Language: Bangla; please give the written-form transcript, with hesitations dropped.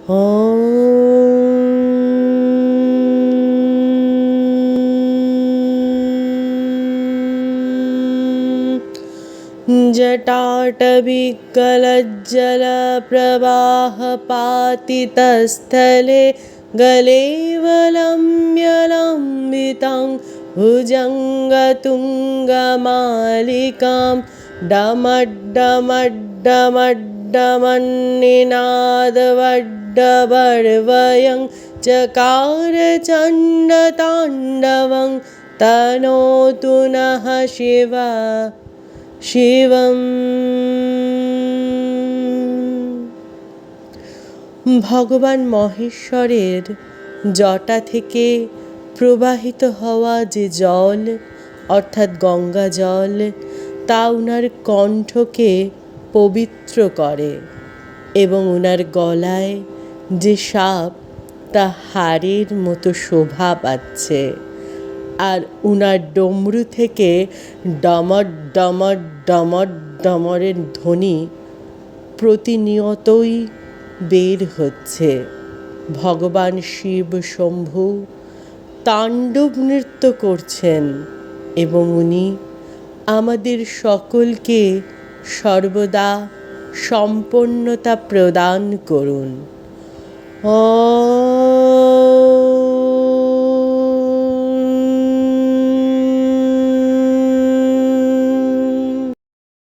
जटाटविकलज्जलप्रवाहपातितस्थले गलेवलम्ब्यलम्बितां भुजङ्गतुङ्गमालिकां डमड्डमड्डमड्डमन्निनादवड्डवर्वयं चकार चण्डताण्डवं तनोतु नः শিবম। ভগবান মহেশ্বরের জটা থেকে প্রবাহিত হওয়া যে জল অর্থাৎ গঙ্গা জল তা উনার কণ্ঠকে পবিত্র করে এবং উনার গলায় যে সাপ তা হাড়ের মতো শোভা পাচ্ছে। আর উনার ডমরু থেকে ডমর ডমর ডমর ডমরের ধ্বনি প্রতিনিয়তই বের হচ্ছে। ভগবান শিব শম্ভু তাণ্ডব নৃত্য করছেন এবং উনি আমাদের সকলকে সর্বদা সম্পন্নতা প্রদান করুন।